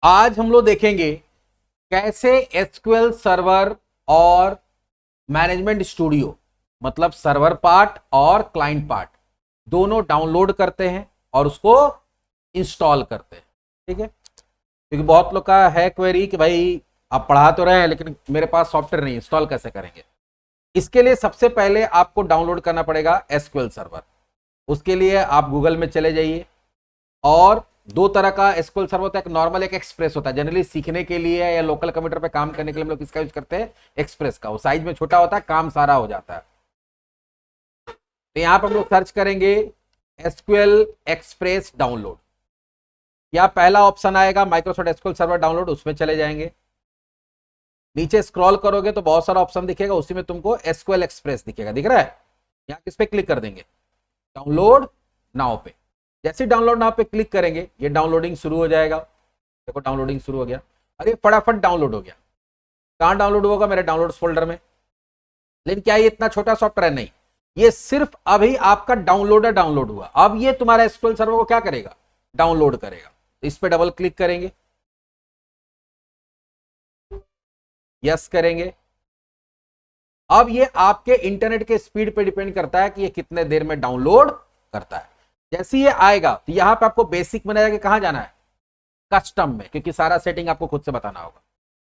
आज हम लोग देखेंगे कैसे एसक्यूएल सर्वर और मैनेजमेंट स्टूडियो मतलब सर्वर पार्ट और क्लाइंट पार्ट दोनों डाउनलोड करते हैं और उसको इंस्टॉल करते हैं। ठीक है, क्योंकि बहुत लोग का है क्वेरी कि भाई आप पढ़ा तो रहे हैं लेकिन मेरे पास सॉफ्टवेयर नहीं, इंस्टॉल कैसे करेंगे। इसके लिए सबसे पहले आपको डाउनलोड करना पड़ेगा एसक्यूएल सर्वर। उसके लिए आप गूगल में चले जाइए और दो तरह का एसक्यूएल सर्वर होता है, एक नॉर्मल एक एक्सप्रेस होता है। जनरली सीखने के लिए या लोकल कंप्यूटर पे काम करने के लिए हम लोग किसका यूज करते हैं, एक्सप्रेस का। वो साइज में छोटा होता है, काम सारा हो जाता है। तो यहां पर हम लोग सर्च करेंगे एसक्यूएल एक्सप्रेस डाउनलोड। यहां पहला ऑप्शन आएगा माइक्रोसॉफ्ट एसक्यूएल सर्वर डाउनलोड, उसमें चले जाएंगे। नीचे स्क्रॉल करोगे तो बहुत सारा ऑप्शन दिखेगा, उसी में तुमको एसक्यूएल एक्सप्रेस दिखेगा, दिख रहा है। यहां किस पे क्लिक कर देंगे, डाउनलोड नाउ पे। जैसे डाउनलोड नाउ पे क्लिक करेंगे ये डाउनलोडिंग शुरू हो जाएगा। देखो डाउनलोडिंग शुरू हो गया, अरे फटाफट डाउनलोड हो गया। कहां डाउनलोड होगा, मेरे डाउनलोड्स फोल्डर में। लेकिन क्या ये इतना छोटा सॉफ्टवेयर, नहीं, ये सिर्फ अभी आपका डाउनलोड हुआ। अब ये तुम्हारा एसक्यूएल सर्वर को क्या करेगा, डाउनलोड करेगा। तो इस पे डबल क्लिक करेंगे, यस करेंगे। अब ये आपके इंटरनेट के स्पीड पे डिपेंड करता है कि ये कितने देर में डाउनलोड करता है। जैसे ये आएगा तो यहां पे आपको बेसिक में जाके कहां जाना है, कस्टम में, क्योंकि सारा सेटिंग आपको खुद से बताना होगा।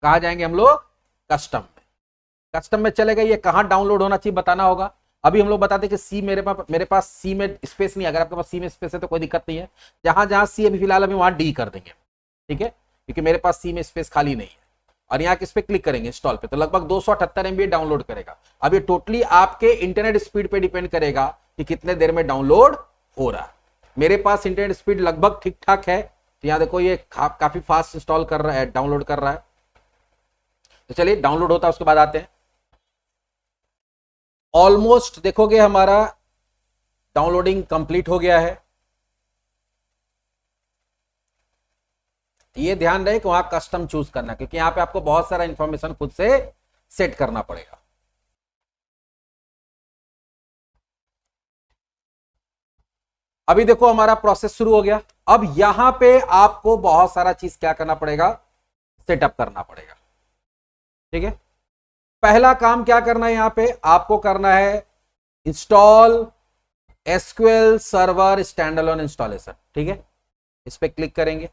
कहां जाएंगे हम लोग, कस्टम में। कस्टम में चले गए, ये कहां डाउनलोड होना चाहिए बताना होगा। अभी हम लोग बताते कि सी मेरे पास सी में स्पेस नहीं है। अगर आपके पास सी में स्पेस है तो कोई दिक्कत नहीं है। जहां जहां सी अभी फिलहाल अभी वहां डी कर देंगे, ठीक है, क्योंकि मेरे पास सी में स्पेस खाली नहीं है। और यहाँ किस पे क्लिक करेंगे, इंस्टॉल पे, तो लगभग 278 MB डाउनलोड करेगा। अब ये टोटली आपके इंटरनेट स्पीड पे डिपेंड करेगा कि कितने देर में डाउनलोड हो रहा है। मेरे पास इंटरनेट स्पीड लगभग ठीक ठाक है, तो यहाँ देखो ये काफी फास्ट इंस्टॉल कर रहा है, डाउनलोड कर रहा है। तो चलिए डाउनलोड होता है उसके बाद आते हैं। ऑलमोस्ट देखोगे हमारा डाउनलोडिंग कंप्लीट हो गया है। ये ध्यान रहे कि वहां कस्टम चूज करना, क्योंकि यहां पे आपको बहुत सारा इंफॉर्मेशन खुद से सेट करना पड़ेगा। अभी देखो हमारा प्रोसेस शुरू हो गया। अब यहां पे आपको बहुत सारा चीज क्या करना पड़ेगा, सेटअप करना पड़ेगा। ठीक है, पहला काम क्या करना है, यहां पे आपको करना है install SQL server standalone installation. ठीक है, इस पे क्लिक करेंगे।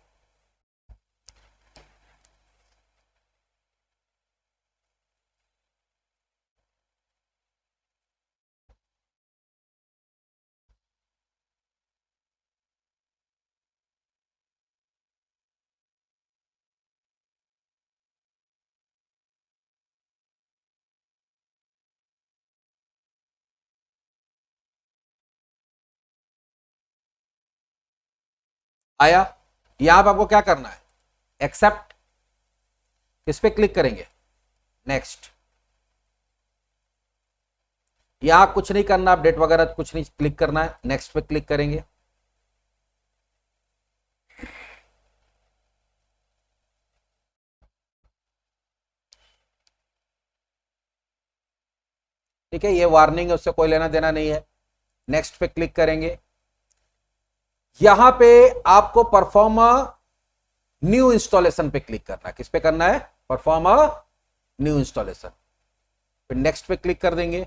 आया, यहां पर आपको क्या करना है, एक्सेप्ट, इस पे क्लिक करेंगे, नेक्स्ट। यहां कुछ नहीं करना, अपडेट वगैरह कुछ नहीं क्लिक करना है, नेक्स्ट पे क्लिक करेंगे। ठीक है, ये वार्निंग है, उससे कोई लेना देना नहीं है। नेक्स्ट पे क्लिक करेंगे। यहां पे आपको परफॉर्म न्यू इंस्टॉलेशन पे क्लिक करना है। किस पे करना है, परफॉर्म न्यू इंस्टॉलेशन। फिर नेक्स्ट पे क्लिक कर देंगे।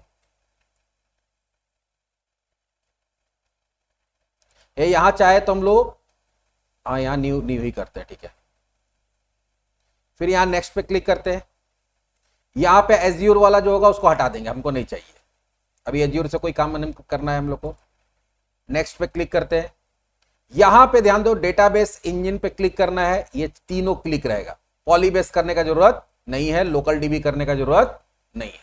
ये यहां चाहे तो हम लोग हाँ यहां न्यू न्यू ही करते हैं, ठीक है। फिर यहां नेक्स्ट पे क्लिक करते हैं। यहां पे एज्योर वाला जो होगा उसको हटा देंगे, हमको नहीं चाहिए अभी एज्योर से कोई काम नहीं करना है हम लोग को। नेक्स्ट पे क्लिक करते हैं। यहां पे ध्यान दो, डेटाबेस इंजन पे क्लिक करना है, ये तीनों क्लिक रहेगा। पॉलीबेस करने का जरूरत नहीं है, लोकल डीबी करने का जरूरत नहीं है।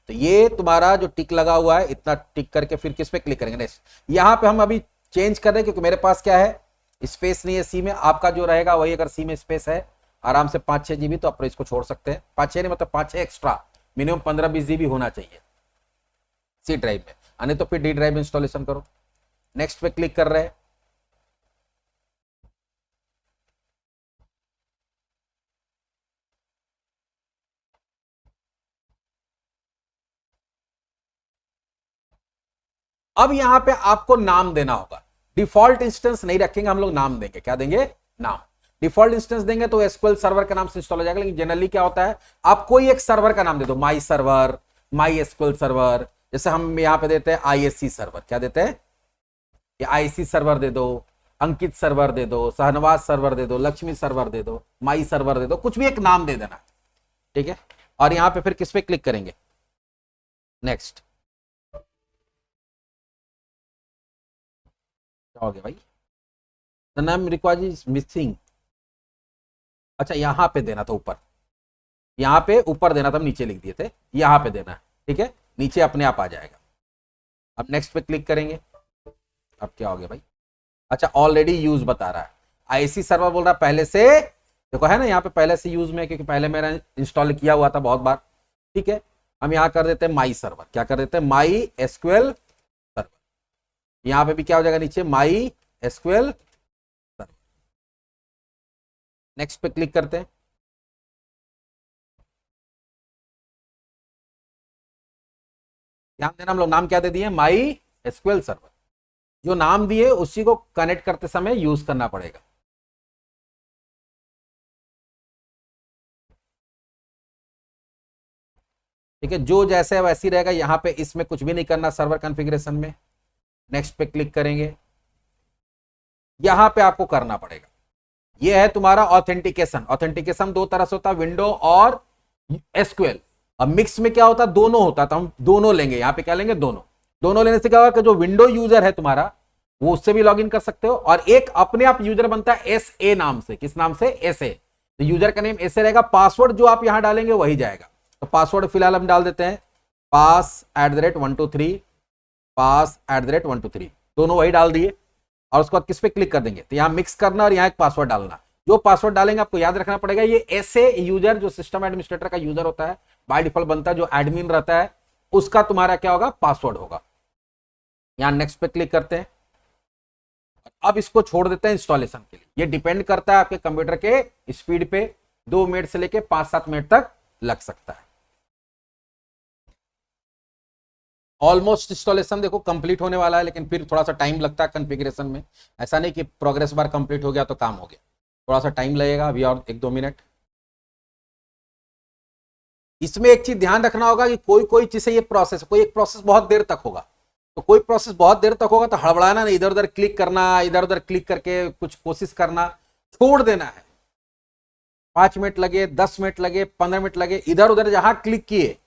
तो ये तुम्हारा जो टिक लगा हुआ है, इतना टिक करके फिर किस पे क्लिक करेंगे, नेक्स्ट। यहां पे हम अभी चेंज कर रहे हैं क्योंकि मेरे पास क्या है, स्पेस नहीं है सी में। आपका जो रहेगा वही, अगर सी में स्पेस है आराम से 5-6 GB, तो आप इसको छोड़ सकते हैं। 5-6 नहीं, मतलब 5-6 एक्स्ट्रा, मिनिमम 15-20 GB होना चाहिए सी ड्राइव में, आने तो फिर डी ड्राइव इंस्टॉलेशन करो। नेक्स्ट पे क्लिक कर रहे हैं। अब यहां पे आपको नाम देना होगा। डिफॉल्ट इंस्टेंस नहीं रखेंगे हम लोग, नाम देंगे। क्या देंगे, नाम। डिफॉल्ट इंस्टेंस देंगे तो एसक्यूएल सर्वर के नाम से इंस्टॉल हो जाएगा, लेकिन जनरली क्या होता है, आप कोई एक सर्वर का नाम दे दो, माई सर्वर, माई एसक्यूएल सर्वर, जैसे हम यहां पे देते हैं आईएससी सर्वर, क्या देते हैं, ये आईसी सर्वर दे दो, अंकित सर्वर दे दो, सहनवाज सर्वर दे दो, लक्ष्मी सर्वर दे दो, माई सर्वर दे दो, कुछ भी एक नाम दे देना, ठीक है। और यहां पे फिर किस पे क्लिक करेंगे, नेक्स्ट, क्या हो गया भाई, the name required is missing, अच्छा यहां पे देना था ऊपर, यहां पे ऊपर देना था, हम नीचे लिख दिए थे, यहां पे देना है, ठीक है, नीचे अपने आप आ जाएगा। अब नेक्स्ट पे क्लिक करेंगे, अब क्या हो गया भाई, अच्छा ऑलरेडी यूज बता रहा है, आईसी सर्वर बोल रहा है पहले से, देखो है ना यहाँ पे पहले से यूज में, क्योंकि पहले मेरा इंस्टॉल किया हुआ था बहुत बार, ठीक है। हम यहाँ कर देते हैं माई सर्वर, क्या कर देते हैं, माई एसक्यूएल सर्वर, यहाँ पे भी क्या हो जाएगा नीचे, माई एसक्यूएल सर्वर। नेक्स्ट पे क्लिक करते हैं, ध्यान देना हम लोग नाम क्या दे दिए, माई एसक्यूएल सर्वर, जो नाम दिए उसी को कनेक्ट करते समय यूज करना पड़ेगा। ठीक है, जो जैसे वैसी रहेगा, यहां पे इसमें कुछ भी नहीं करना सर्वर कॉन्फ़िगरेशन में। नेक्स्ट पे क्लिक करेंगे, यहां पे आपको करना पड़ेगा, ये है तुम्हारा ऑथेंटिकेशन। ऑथेंटिकेशन दो तरह से होता है, विंडो और एसक्यूएल। अब मिक्स में क्या होता है, दोनों होता, तो हम दोनों लेंगे, यहां पे क्या लेंगे, दोनों। दोनों लेने से क्या होगा कि जो विंडो यूजर है तुम्हारा, वो उससे भी लॉगिन कर सकते हो, और एक अपने आप यूजर बनता है एस ए नाम से, किस नाम से, एस ए, तो यूजर का नेम एस ए रहेगा, पासवर्ड जो आप यहां डालेंगे वही जाएगा। तो पासवर्ड फिलहाल हम डाल देते हैं pass@123, pass@123, दोनों वही डाल दिए, और उसके बाद किस पे क्लिक कर देंगे, तो यहां मिक्स करना और यहां एक पासवर्ड डालना। जो पासवर्ड डालेंगे आपको याद रखना पड़ेगा, ये ऐसे यूजर जो सिस्टम एडमिनिस्ट्रेटर का यूजर होता है, बाय डिफॉल्ट बनता है, जो एडमिन रहता है उसका तुम्हारा क्या होगा, पासवर्ड होगा। यहां नेक्स्ट पे क्लिक करते हैं, अब इसको छोड़ देते हैं इंस्टॉलेशन के लिए। ये डिपेंड करता है आपके कंप्यूटर के स्पीड पे, 2 मिनट से लेके 5-7 मिनट तक लग सकता है। ऑलमोस्ट इंस्टॉलेशन देखो कंप्लीट होने वाला है, लेकिन फिर थोड़ा सा टाइम लगता है कॉन्फ़िगरेशन में, ऐसा नहीं कि प्रोग्रेस बार कंप्लीट हो गया तो काम हो गया, थोड़ा सा टाइम लगेगा अभी और 1-2 मिनट। इसमें एक चीज ध्यान रखना होगा कि कोई कोई चीज से ये प्रोसेस, कोई एक प्रोसेस बहुत देर तक होगा, तो कोई प्रोसेस बहुत देर तक होगा तो हड़बड़ाना नहीं, इधर उधर क्लिक करना, इधर उधर क्लिक करके कुछ कोशिश करना, छोड़ देना है। 5 मिनट लगे, 10 मिनट लगे, 15 मिनट लगे, इधर उधर जहां क्लिक किए,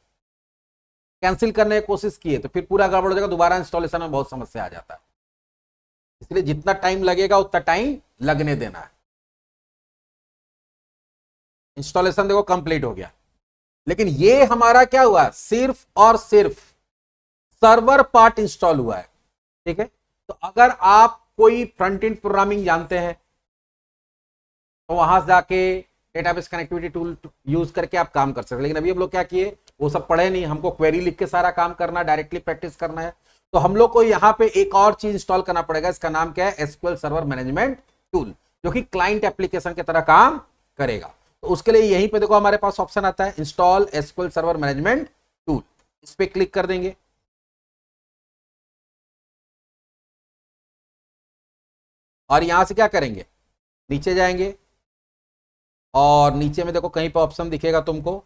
कैंसिल करने की कोशिश किए, तो फिर पूरा गड़बड़ हो जाएगा, दोबारा इंस्टॉलेशन में बहुत समस्या आ जाता है। इसलिए जितना टाइम लगेगा उतना टाइम लगने देना है। इंस्टॉलेशन देखो कंप्लीट हो गया, लेकिन ये हमारा क्या हुआ, सिर्फ और सिर्फ सर्वर पार्ट इंस्टॉल हुआ है, ठीक है। तो अगर आप कोई फ्रंट एंड प्रोग्रामिंग जानते हैं तो वहां से जाके डेटाबेस कनेक्टिविटी टूल यूज करके आप काम कर सकते हैं, लेकिन अभी हम लोग क्या किए, वो सब पढ़े नहीं, हमको क्वेरी लिख के सारा काम करना, डायरेक्टली प्रैक्टिस करना है। तो हम लोग को यहां पे एक और चीज इंस्टॉल करना पड़ेगा, इसका नाम क्या है, एसक्यूएल सर्वर मैनेजमेंट टूल, जो कि क्लाइंट एप्लीकेशन की तरह काम करेगा। तो उसके लिए यहीं पे देखो हमारे पास ऑप्शन आता है, install SQL server management tool, इस पे क्लिक कर देंगे। और यहां से क्या करेंगे, नीचे जाएंगे, और नीचे में देखो कहीं पर ऑप्शन दिखेगा तुमको,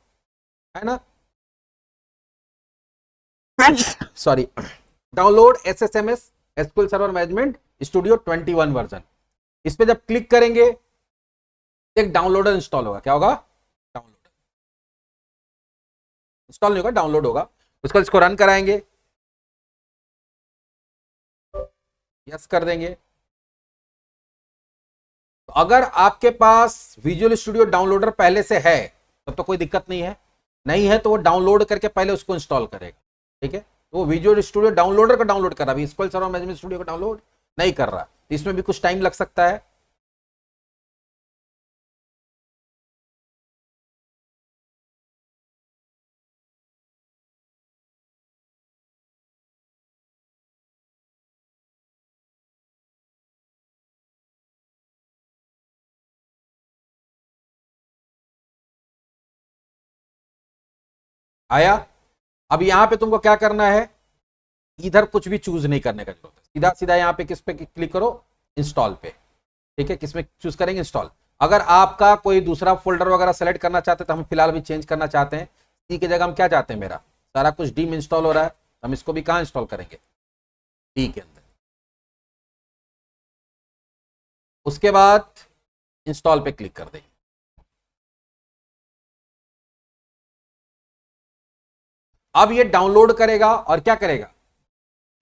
है ना, sorry, download SSMS SQL server management studio 21 version. इस पे जब क्लिक करेंगे एक डाउनलोडर इंस्टॉल होगा, क्या होगा, डाउनलोडर, इंस्टॉल नहीं होगा, डाउनलोड होगा। उसके बाद इसको रन कराएंगे, यस कर देंगे। तो अगर आपके पास विजुअल स्टूडियो डाउनलोडर पहले से है तब तो कोई दिक्कत नहीं है, नहीं है तो वो डाउनलोड करके पहले उसको इंस्टॉल करेगा, ठीक है। तो वो विजुअल स्टूडियो डाउनलोडर का डाउनलोड कर रहा है, एसक्यूएल सर्वर मैनेजमेंट स्टूडियो का डाउनलोड नहीं कर रहा, इसमें भी कुछ टाइम लग सकता है। आया, अब यहां पे तुमको क्या करना है, इधर कुछ भी चूज नहीं करने का जरूरत है, सीधा सीधा यहां पे किस पे क्लिक करो, इंस्टॉल पे, ठीक है। किसमें चूज करेंगे, इंस्टॉल। अगर आपका कोई दूसरा फोल्डर वगैरह सेलेक्ट करना चाहते हैं तो हम फिलहाल भी चेंज करना चाहते हैं, सी की जगह हम क्या चाहते हैं, मेरा सारा कुछ डीम इंस्टॉल हो रहा है, हम इसको भी कहां इंस्टॉल करेंगे, डी के अंदर। उसके बाद इंस्टॉल पे क्लिक कर देंगे। अब ये डाउनलोड करेगा और क्या करेगा,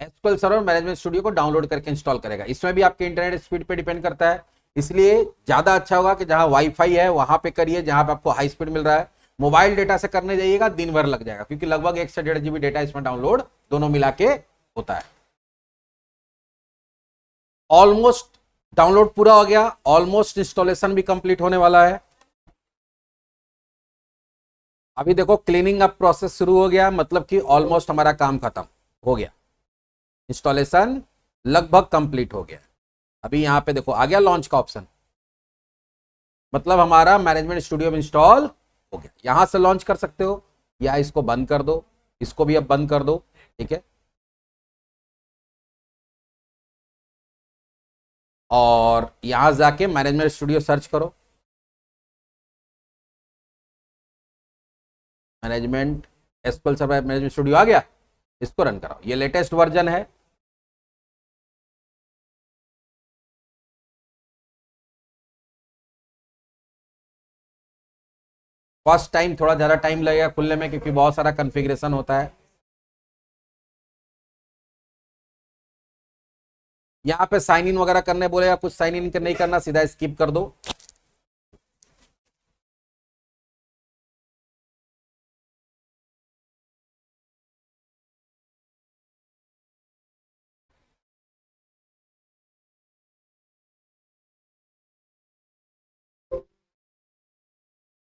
एसक्यूएल सर्वर मैनेजमेंट स्टूडियो को डाउनलोड करके इंस्टॉल करेगा। इसमें भी आपके इंटरनेट स्पीड पे डिपेंड करता है, इसलिए ज्यादा अच्छा होगा कि जहां वाईफाई है वहां पे करिए, जहां पे आपको हाई स्पीड मिल रहा है। मोबाइल डेटा से करने जाइएगा दिन भर लग जाएगा, क्योंकि लगभग 1 से 1.5 GB डेटा इसमें डाउनलोड दोनों मिला के होता है। ऑलमोस्ट डाउनलोड पूरा हो गया, ऑलमोस्ट इंस्टॉलेशन भी कंप्लीट होने वाला है। अभी देखो क्लीनिंग अप प्रोसेस शुरू हो गया, मतलब कि ऑलमोस्ट हमारा काम खत्म हो गया, इंस्टॉलेशन लगभग कंप्लीट हो गया। अभी यहां पे देखो आ गया लॉन्च का ऑप्शन, मतलब हमारा मैनेजमेंट स्टूडियो में इंस्टॉल हो गया। यहां से लॉन्च कर सकते हो या इसको बंद कर दो, इसको भी अब बंद कर दो, ठीक है। और यहां जाके मैनेजमेंट स्टूडियो सर्च करो, management SQL server management studio आ गया, इसको रन कराओ। ये लेटेस्ट वर्जन है, फर्स्ट टाइम थोड़ा ज्यादा टाइम लगेगा खुलने में, क्योंकि बहुत सारा कॉन्फ़िगरेशन होता है। यहाँ पे साइन इन वगैरह करने बोलेगा, कुछ साइन इन नहीं करना, सीधा स्किप कर दो।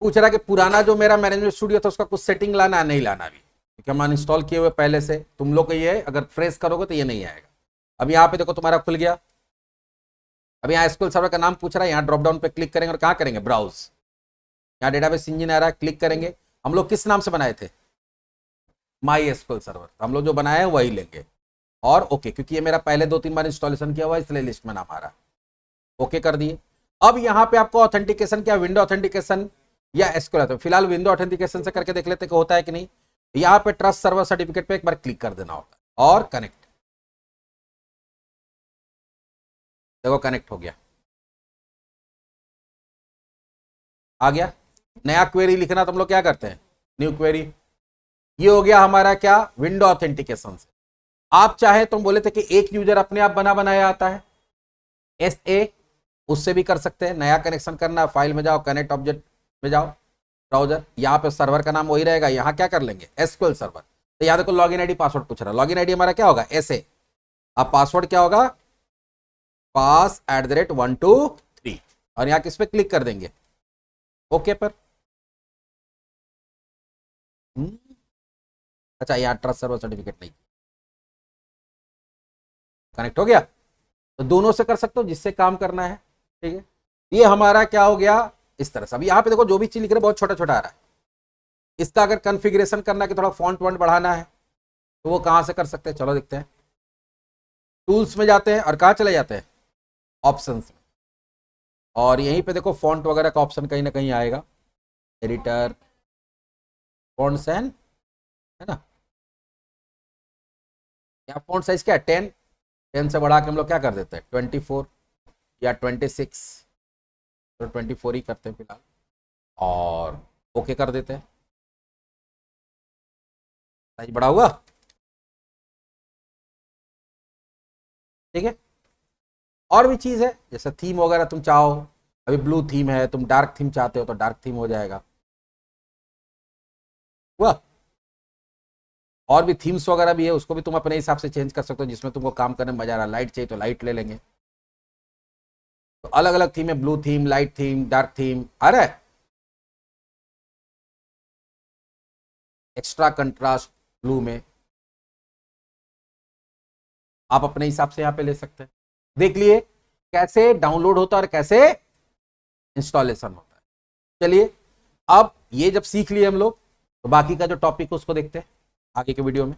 पूछ रहा कि पुराना जो मेरा मैनेजमेंट स्टूडियो था उसका कुछ सेटिंग लाना है, नहीं लाना भी, क्योंकि हम अनइंस्टॉल किए हुए पहले से। तुम लोग को ये अगर फ्रेश करोगे तो ये नहीं आएगा। अब यहाँ पे देखो तुम्हारा खुल गया। अब यहाँ एसक्यूएल सर्वर का नाम पूछ रहा है, यहाँ ड्रॉप डाउन पे क्लिक करेंगे और कहाँ करेंगे, ब्राउज। यहाँ डेटाबेस इंजन आ रहा है, क्लिक करेंगे। हम लोग किस नाम से बनाए थे, माई एसक्यूएल सर्वर, हम लोग जो बनाए हैं वही लेंगे। और ओके, क्योंकि ये मेरा पहले 2-3 बार इंस्टॉलेशन किया हुआ है इसलिए लिस्ट में नाम आ रहा है, ओके कर दिए। अब यहाँ पे आपको ऑथेंटिकेशन क्या, विंडो ऑथेंटिकेशन या एसक्यूएल, तो फिलहाल विंडो ऑथेंटिकेशन से करके देख लेते कि होता है कि नहीं। यहाँ पे ट्रस्ट सर्वर सर्टिफिकेट पे एक बार क्लिक कर देना होगा और कनेक्ट, देखो कनेक्ट हो गया, आ गया। नया क्वेरी लिखना तो हम लोग क्या करते हैं, न्यू क्वेरी। ये हो गया हमारा क्या, विंडो ऑथेंटिकेशन से। आप चाहे तो बोले थे कि एक यूजर अपने आप बनाया आता है, SA, उससे भी कर सकते हैं। नया कनेक्शन करना, फाइल में जाओ, कनेक्ट ऑब्जेक्ट में जाओ, ब्राउजर, यहाँ पे सर्वर का नाम वही रहेगा। यहाँ क्या कर लेंगे, एसक्यूएल सर्वर। तो यहाँ देखो लॉगिन आईडी पासवर्ड पूछ रहा है, लॉगिन आईडी हमारा क्या होगा, SA। अब पासवर्ड क्या होगा, pass@123, और यहाँ किस पे क्लिक कर देंगे, ओके पर। अच्छा, यहाँ ट्रस्ट सर्वर सर्टिफिकेट नहीं, कनेक्ट हो गया। तो दोनों से कर सकते हो, जिससे काम करना है, ठीक है। ये हमारा क्या हो गया इस तरह से। अब यहाँ पे देखो जो भी चीज लिख रहे बहुत छोटा छोटा आ रहा है। इसका अगर कॉन्फ़िगरेशन करना है कि थोड़ा फॉन्ट वॉन्ट बढ़ाना है तो वो कहां से कर सकते हैं, चलो देखते हैं। टूल्स में जाते हैं और कहां चले जाते हैं, ऑप्शंस में, और यहीं पे देखो फॉन्ट वगैरह का ऑप्शन कहीं ना कहीं आएगा, एडिटर, फॉन्ट एंड, है ना। यहाँ फॉन्ट साइज क्या है, 10 से बढ़ा के हम लोग क्या कर देते हैं, 24 या 26, तो 24 ही करते हैं फिलहाल, और ओके कर देते हैं। साइज बड़ा हुआ, ठीक है। और भी चीज है, जैसे थीम वगैरह तुम चाहो, अभी ब्लू थीम है, तुम डार्क थीम चाहते हो तो डार्क थीम हो जाएगा, हुआ। और भी थीम्स वगैरह भी है, उसको भी तुम अपने हिसाब से चेंज कर सकते हो, जिसमें तुमको काम करने में मजा आ रहा है। लाइट चाहिए तो लाइट ले लेंगे, तो अलग अलग थीम है, blue theme, light theme, dark theme आ रहा है। एक्स्ट्रा कंट्रास्ट ब्लू में आप अपने हिसाब से यहाँ पे ले सकते हैं। देख लिए कैसे डाउनलोड होता है और कैसे इंस्टॉलेशन होता है। चलिए, अब ये जब सीख लिए हम लोग, तो बाकी का जो टॉपिक है उसको देखते हैं आगे के वीडियो में।